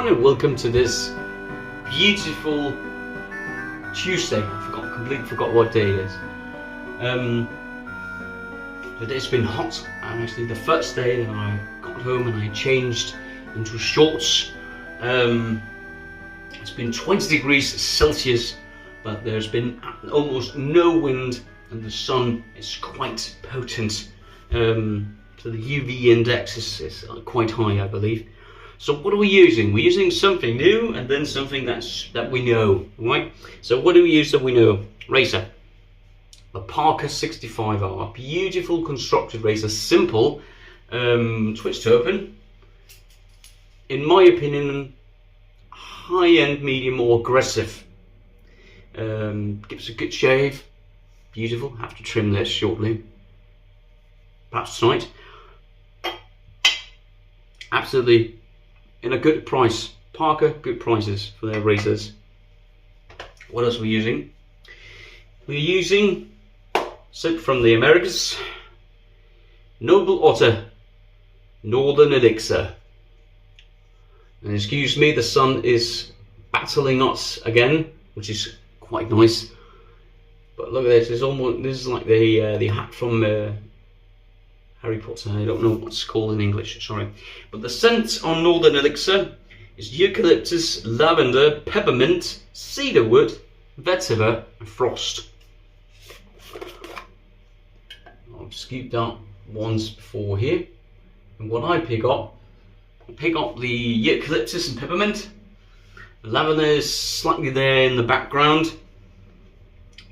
everyone, and welcome to this beautiful Tuesday. Completely forgot what day it is. Today's been hot, and actually the first day that I got home and I changed into shorts. It's been 20 degrees Celsius, but there's been almost no wind and the sun is quite potent. So the UV index is quite high, I believe. So what are we using? We're using something new and then something that we know, right? So what do we use that we know? Razor. The Parker 65R. Beautiful constructed razor. Simple. Twist to open. In my opinion, high-end, medium or aggressive. Gives a good shave. Beautiful. Have to trim this shortly. Perhaps tonight. Absolutely in a good price. Parker, good prices for their razors. What else are we using? We're using soap from the Americas. Noble Otter Northern Elixir. And excuse me, the sun is battling us again, which is quite nice. But look at this. This is like the hat from Harry Potter. I don't know what's called in English, sorry. But the scent on Northern Elixir is eucalyptus, lavender, peppermint, cedarwood, vetiver and frost. I've scooped out ones before here. And what I pick up the eucalyptus and peppermint. The lavender is slightly there in the background.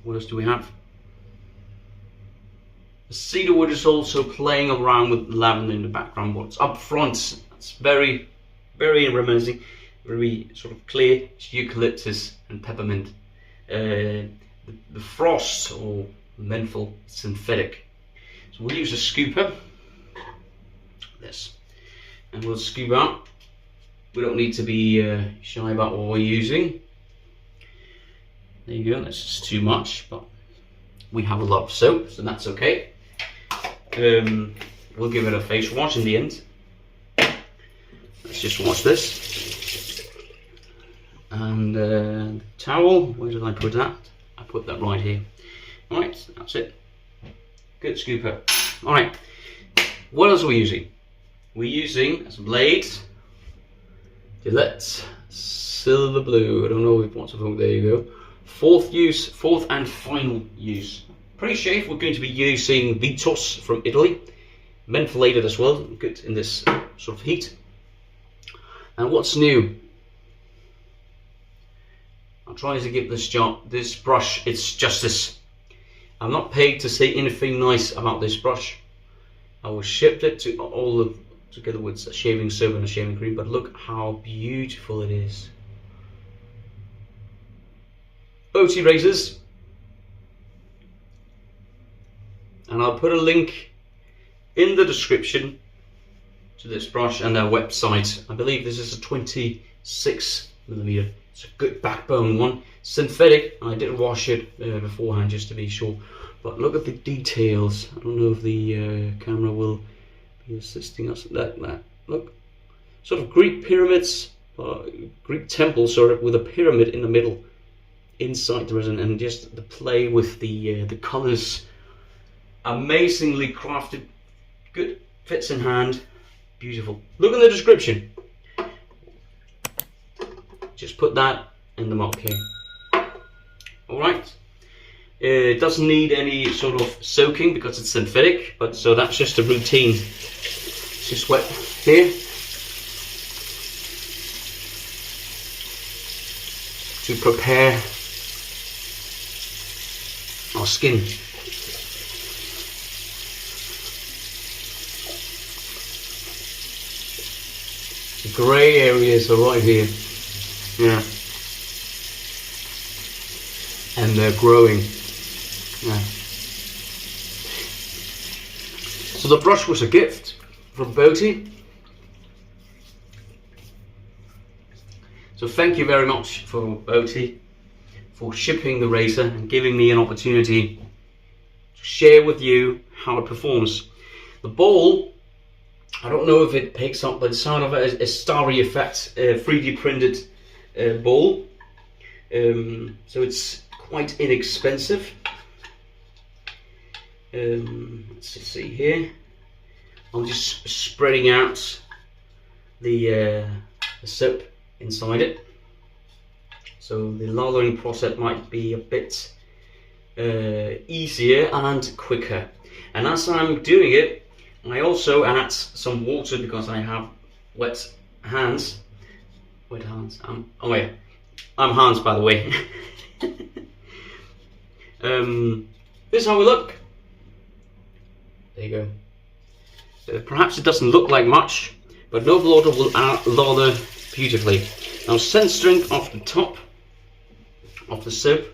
What else do we have? The cedarwood is also playing around with lavender in the background. What's up front, it's very, very reminiscent, very sort of clear. It's eucalyptus and peppermint. The frost or menthol synthetic. So we'll use a scooper, this, and we'll scoop out. We don't need to be shy about what we're using. There you go, that's just too much, but we have a lot of soap, so that's okay. We'll give it a face wash in the end. Let's just wash this. And the towel, where did I put that? I put that right here. Alright, that's it. Good scooper. Alright, what else are we using? We're using some blades. Gillette Silver Blue. I don't know if what's the there you go. Fourth and final use. Preshave, we're going to be using Vitos from Italy, mentholated as well, good in this sort of heat. And what's new? I'm trying to give this brush its justice. I'm not paid to say anything nice about this brush. I was shipped it to together with a shaving soap and a shaving cream, but look how beautiful it is. Boti razors. And I'll put a link in the description to this brush and their website. I believe this is a 26mm. It's a good backbone one. Synthetic. I did wash it beforehand just to be sure. But look at the details. I don't know if the camera will be assisting us. That look, sort of Greek pyramids, Greek temples, sorry, with a pyramid in the middle, inside the resin, and just the play with the colors. Amazingly crafted, good, fits in hand, beautiful. Look in the description. Just put that in the mark here. Alright. It doesn't need any sort of soaking because it's synthetic, but so that's just a routine. It's just wet here to prepare our skin. The grey areas are right here, yeah, and they're growing, yeah. So the brush was a gift from Boti. So thank you very much for Boti for shipping the razor and giving me an opportunity to share with you how it performs. The ball I don't know if it picks up, but it's sort of a starry effect, 3D printed ball. So it's quite inexpensive. Let's just see here. I'm just spreading out the soap inside it, so the lathering process might be a bit easier and quicker. And as I'm doing it, I also add some water because I have wet hands. Wet hands. Oh yeah, I'm Hans, by the way. This is how we look. There you go. Perhaps it doesn't look like much, but Noble Order will lather beautifully. Now, scent strength off the top of the soap,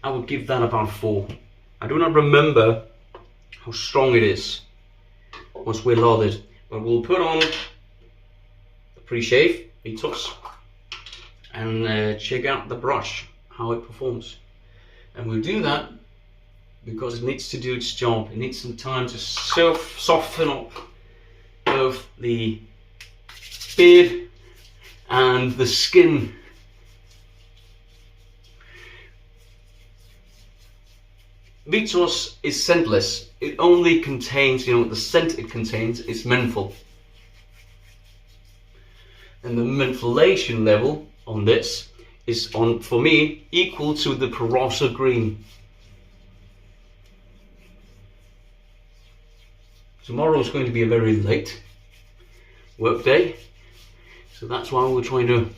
I would give that about 4. I do not remember how strong it is once we're lathered, but we'll put on the preshave vitos and check out the brush, how it performs. And we'll do that because it needs to do its job. It needs some time to soften up both the beard and the skin. Vitos is scentless. It only contains, the scent it contains is menthol. And the mentholation level on this is, for me, equal to the Barossa green. Tomorrow is going to be a very late work day, so that's why we're trying to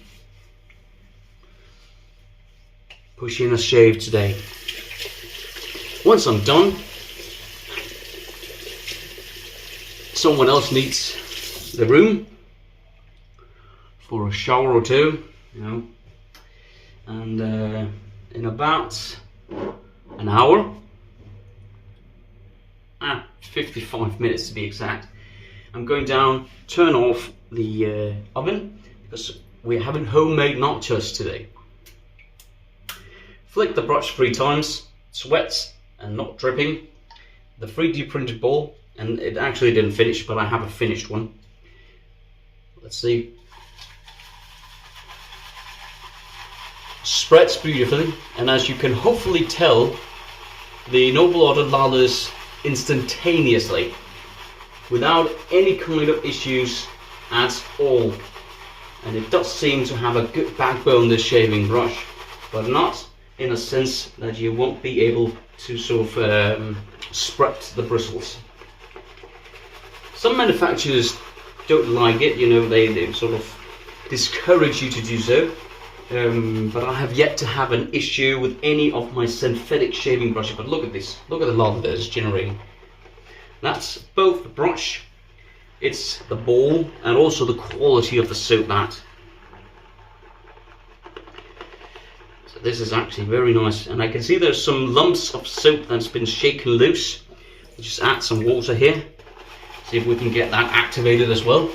push in a shave today. Once I'm done, someone else needs the room for a shower or two, and in about an hour, 55 minutes to be exact, I'm going down, turn off the oven because we're having homemade nachos today. Flick the brush 3 times, it's wet and not dripping. The 3D printed ball, and it actually didn't finish, but I have a finished one. Let's see. Spreads beautifully, and as you can hopefully tell, the Noble Order lathers instantaneously without any kind of issues at all. And it does seem to have a good backbone, this shaving brush, but not in a sense that you won't be able to sort of spread the bristles. Some manufacturers don't like it, they sort of discourage you to do so. But I have yet to have an issue with any of my synthetic shaving brushes. But look at this, look at the lather that it's generating. That's both the brush, it's the ball, and also the quality of the soap mat. So this is actually very nice, and I can see there's some lumps of soap that's been shaken loose. We'll just add some water here, see if we can get that activated as well.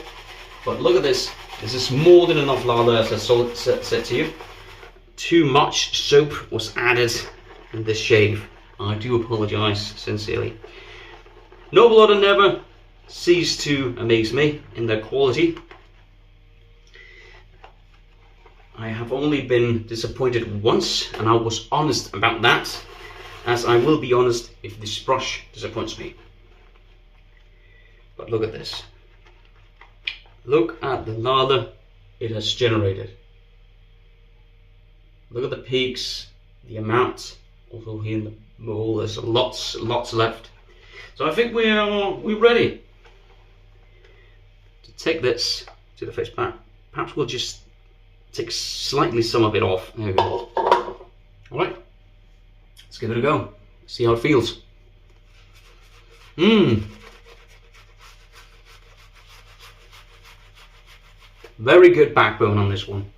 But look at this. This is more than enough lather, as I said to you. Too much soap was added in this shave. I do apologise sincerely. Noble Order never cease to amaze me in their quality. I have only been disappointed once, and I was honest about that, as I will be honest if this brush disappoints me. But look at this. Look at the lather it has generated. Look at the peaks, the amount. Also here in the bowl, there's lots left. So I think we're ready to take this to the face back. Perhaps we'll just take slightly some of it off. There we go. All right, let's give it a go. See how it feels. Very good backbone on this one.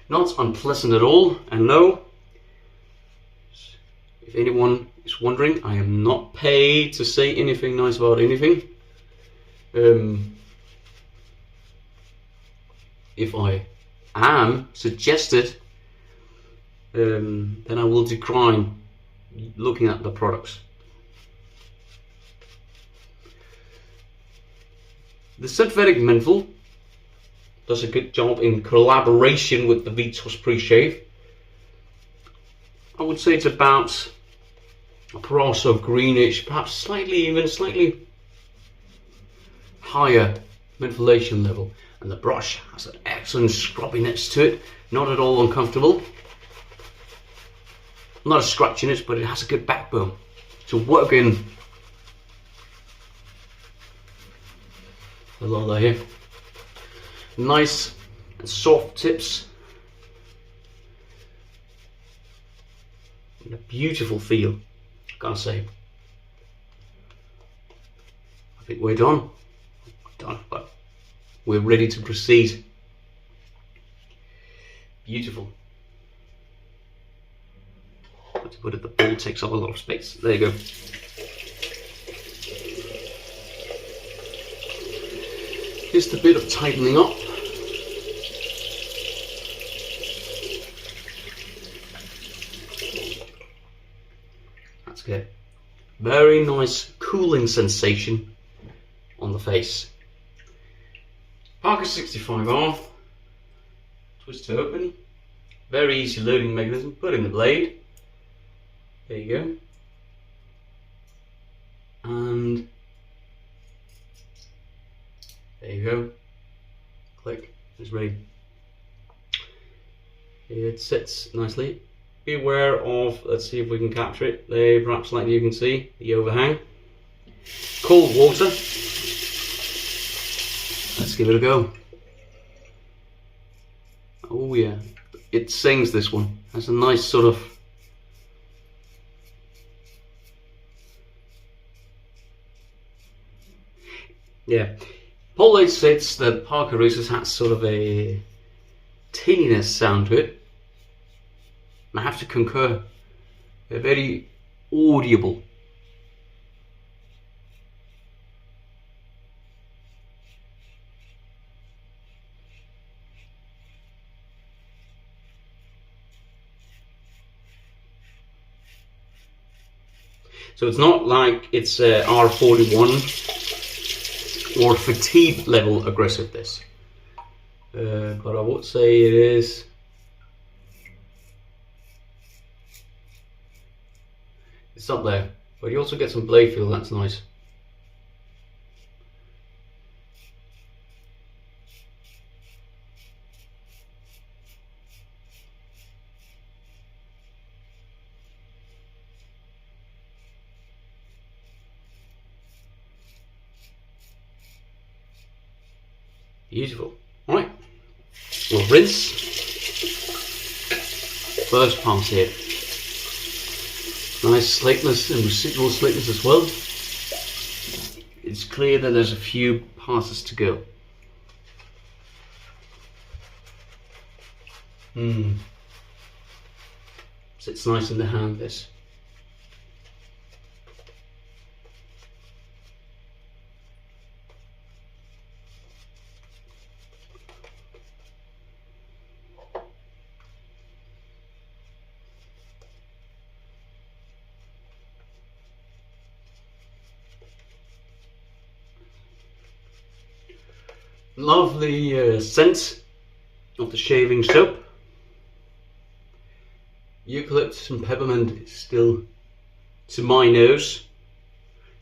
Not unpleasant at all. And no, if anyone is wondering, I am not paid to say anything nice about anything. If I am suggested, then I will decline looking at the products. The synthetic menthol does a good job in collaboration with the vitos preshave. I would say it's about a brass or greenish, perhaps slightly higher mentholation level, and the brush has an excellent scrubbiness to it, not at all uncomfortable, not a scratchiness, but it has a good backbone to work in. A lot there here. Nice and soft tips. And a beautiful feel, I gotta say. I think we're done. But we're ready to proceed. Beautiful. Let's put it, the ball takes up a lot of space. There you go. Just a bit of tightening up. That's good. Very nice cooling sensation on the face. Parker 65R, twist to open, very easy loading mechanism, put in the blade, there you go, and there you go, click, it's ready. It sits nicely. Be aware of, let's see if we can capture it, there perhaps like you can see, the overhang. Cold water. Let's give it a go. Oh yeah, it sings, this one. Has a nice sort of yeah. Paul says that Parker Races has sort of a tinniness sound to it. And I have to concur. They're very audible. So it's not like it's R41 or fatigue level aggressiveness, but I would say it is. It's up there, but you also get some blade feel. That's nice. Beautiful. Alright, we'll rinse. First pass here. Nice slateness and residual slateness as well. It's clear that there's a few passes to go. Sits nice in the hand, this. Lovely scent of the shaving soap. Eucalyptus and peppermint is still, to my nose,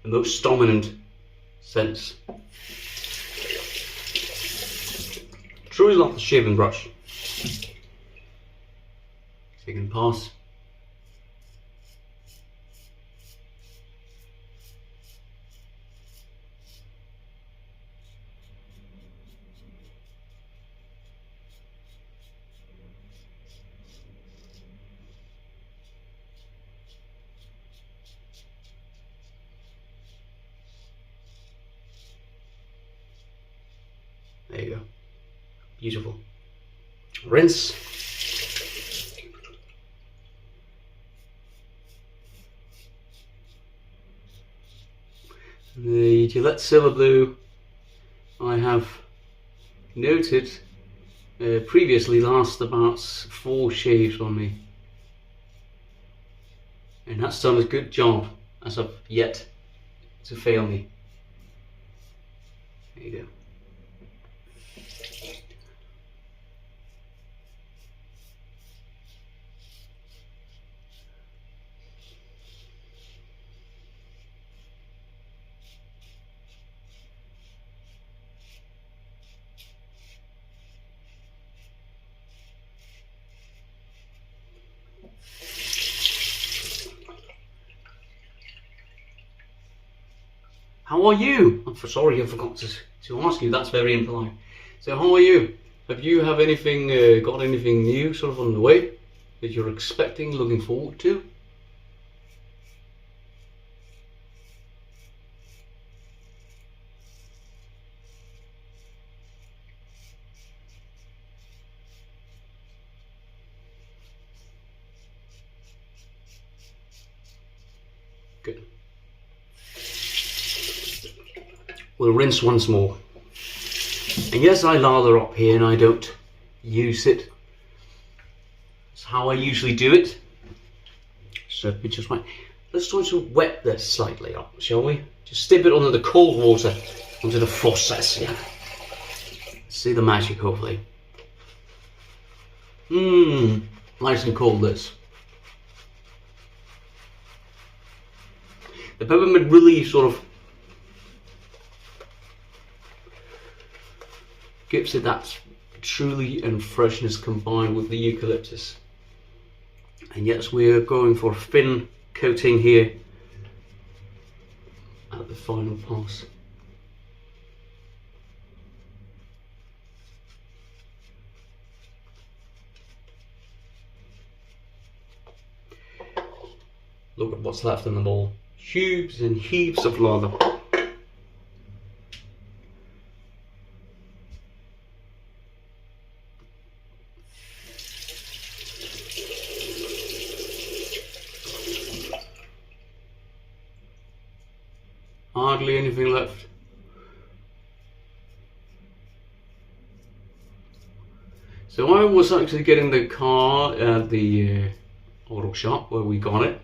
the most dominant scents. Truly love the shaving brush. Second pass. There you go. Beautiful. Rinse. The Gillette Silver Blue, I have noted previously lasts about 4 shaves on me, and that's done a good job as of yet to fail me. There you go. how are you? Sorry, I forgot to ask you. That's very impolite. So how are you? Have you got anything new sort of on the way that you're expecting, looking forward to? Good. We'll rinse once more. And yes, I lather up here and I don't use it. It's how I usually do it. So we just might. Let's try to wet this slightly up, shall we? Just dip it under the cold water, onto the process, yeah. See the magic, hopefully. Nice and cold this. The peppermint really sort of gives it that truly and freshness combined with the eucalyptus. And yes, we're going for a thin coating here at the final pass. Look at what's left in the bowl. Heaps and heaps of lather. Hardly anything left. So I was actually getting the car at the auto shop where we got it.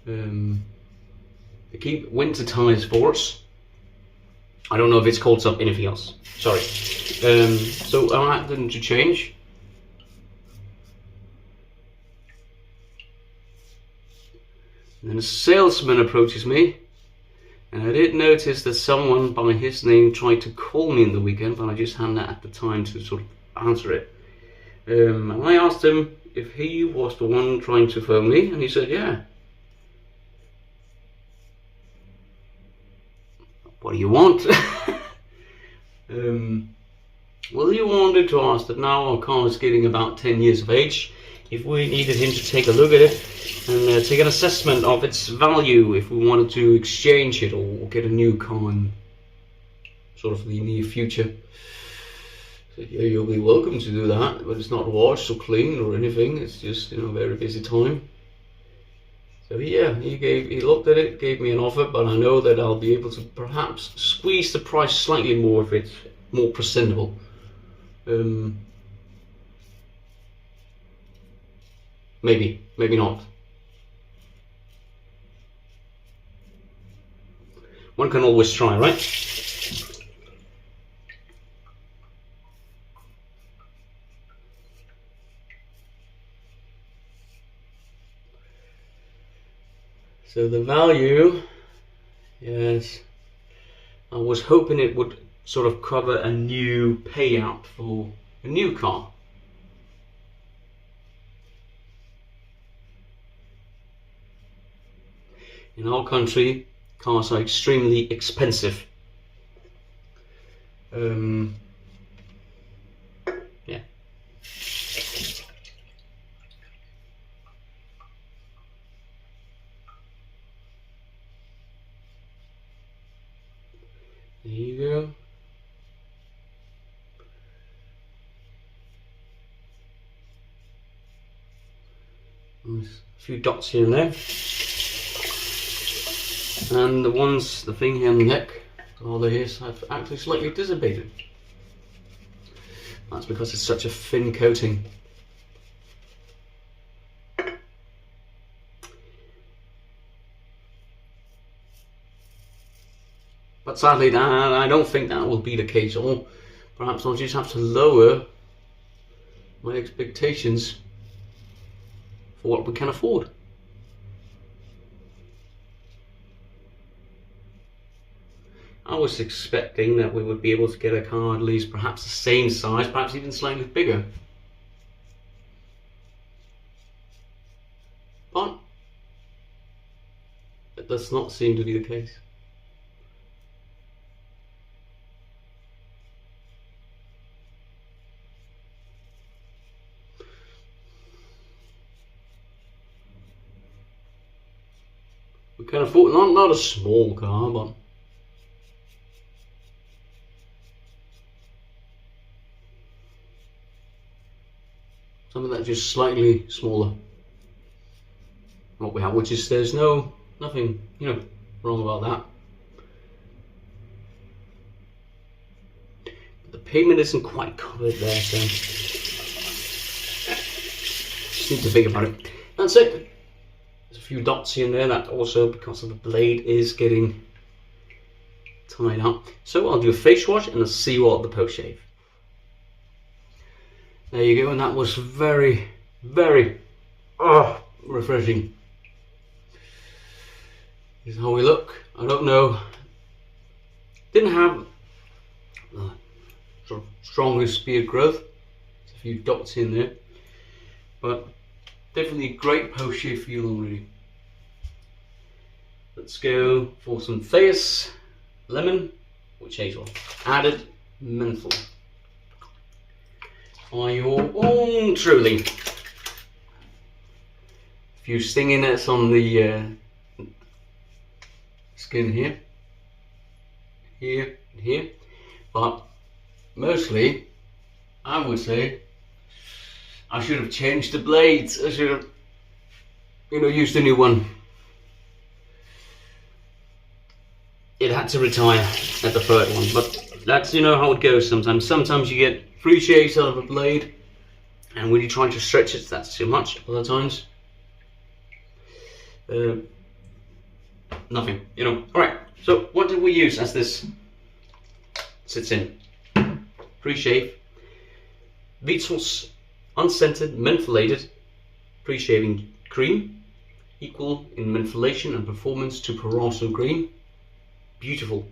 They keep winter tires for us. I don't know if it's called anything else. Sorry. So I asked them to change. And then a salesman approaches me. And I did notice that someone by his name tried to call me in the weekend, but I just hadn't had the time to sort of answer it. And I asked him if he was the one trying to phone me, and he said, yeah. What do you want? Well, he wanted to ask that now our car is getting about 10 years of age, if we needed him to take a look at it and take an assessment of its value if we wanted to exchange it or get a new car in sort of the near future. So yeah, you'll be welcome to do that, but it's not washed or cleaned or anything. It's just, a very busy time. So yeah, he looked at it, gave me an offer, but I know that I'll be able to perhaps squeeze the price slightly more if it's more presentable. Maybe not. One can always try, right? So the value, yes, I was hoping it would sort of cover a new payout for a new car. In our country, cars are extremely expensive. Yeah. There you go. There's a few dots here and there. And the thing here on the neck, all the hairs have actually slightly dissipated. That's because it's such a thin coating. But sadly, I don't think that will be the case, or perhaps I'll just have to lower my expectations for what we can afford. I was expecting that we would be able to get a car at least perhaps the same size, perhaps even slightly bigger. But that does not seem to be the case. we can afford, not a small car, but something that's just slightly smaller than what we have, which is, there's nothing, you know, wrong about that. But the pavement isn't quite covered there, so just need to think about it. That's it. There's a few dots in there, that also because of the blade is getting tied up. So I'll do a face wash and I'll see you all at the post shave. There you go, and that was very, very refreshing. This is how we look. I don't know. Didn't have sort of strongest beard growth. There's a few dots in there, but definitely a great post shave feel already. Let's go for some thayers, lemon, which Hazel added, menthol. By your own truly. A few stinging nets on the skin here, and here, but mostly I would say I should have changed the blades. I should have, you know, used a new one. It had to retire at the third one, but that's, you know, how it goes sometimes. Sometimes you get 3 shaves out of a blade, and when you try to stretch it, that's too much. Other times, nothing, you know. Alright, so what did we use as this sits in? Preshave, vitos unscented mentholated pre-shaving cream, equal in mentholation and performance to Paraso green. Beautiful.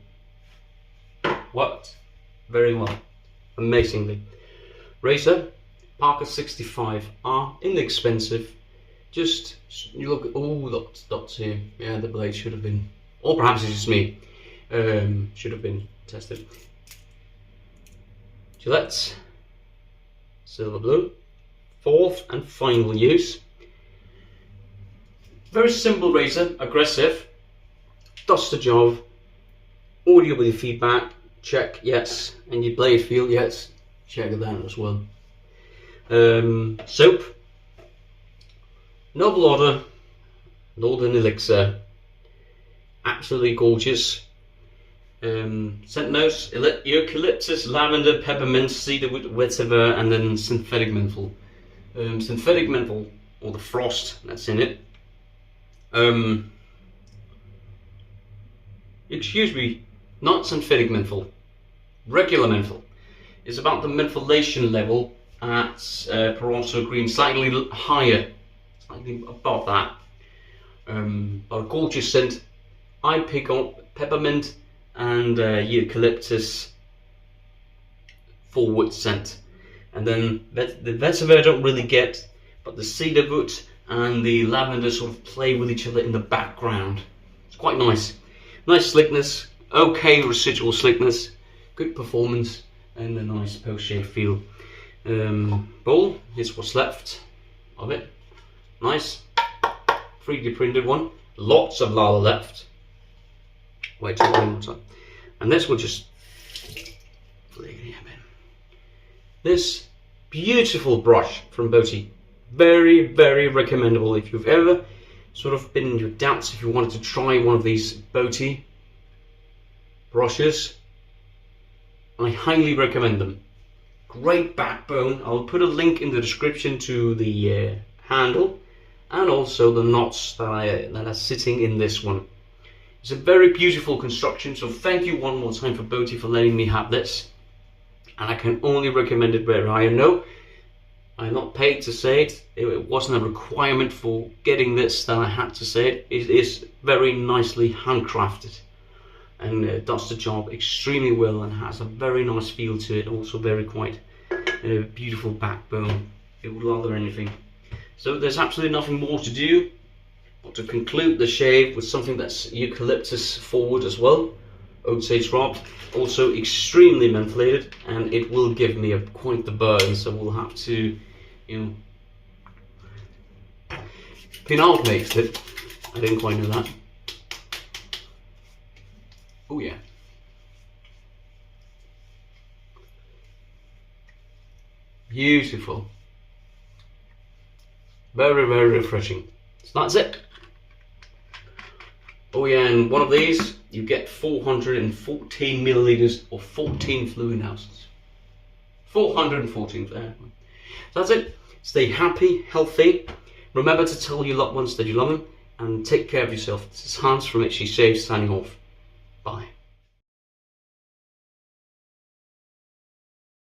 Worked very well. Amazingly. Razor, Parker 65R, inexpensive. Just, you look at all dots here. Yeah, the blade should have been, or perhaps it's just me, should have been tested. Gillette, silver blue. Fourth and final use. Very simple razor, aggressive. Does the job. Audio with your feedback, check, yes. And your blade feel, yes. Check that as well. Soap. Noble order. Northern Elixir. Absolutely gorgeous. Scent notes, eucalyptus, lavender, peppermint, cedarwood, vetiver, and then synthetic menthol. Synthetic menthol, or the frost that's in it. Excuse me, not synthetic menthol, regular menthol. It's about the mentholation level at Paraso green, slightly higher, slightly above that. But a gorgeous scent. I pick up peppermint and eucalyptus forward scent, and then the vetiver I don't really get, but the cedarwood and the lavender sort of play with each other in the background. It's quite nice. Nice slickness, okay residual slickness, good performance, and a nice post-shave feel. Bowl, here's what's left of it. Nice 3D printed one. Lots of lala left. Wait till one more time. And this will just this beautiful brush from Boti. Very, very recommendable if you've ever sort of been in your doubts, if you wanted to try one of these Boti brushes. I highly recommend them. Great backbone. I'll put a link in the description to the handle and also the knots that are sitting in this one. It's a very beautiful construction, so thank you one more time for Boti for letting me have this. And I can only recommend it where I know. I'm not paid to say it. It wasn't a requirement for getting this that I had to say it. It is very nicely handcrafted and does the job extremely well and has a very nice feel to it. Also very quite beautiful backbone. It would rather anything. So there's absolutely nothing more to do but to conclude the shave with something that's eucalyptus forward as well. Osage rod, also extremely mentholated, and it will give me quite the burn, so we'll have to, you know, Pinard makes it. I didn't quite know that. Oh yeah. Beautiful. Very, very refreshing. So that's it. Oh yeah, and one of these, you get 414 milliliters or 14 fluid ounces. 414 there. So that's it. Stay happy, healthy. Remember to tell your loved ones that you love them, and take care of yourself. This is Hans from Itchy Shave signing off. Bye.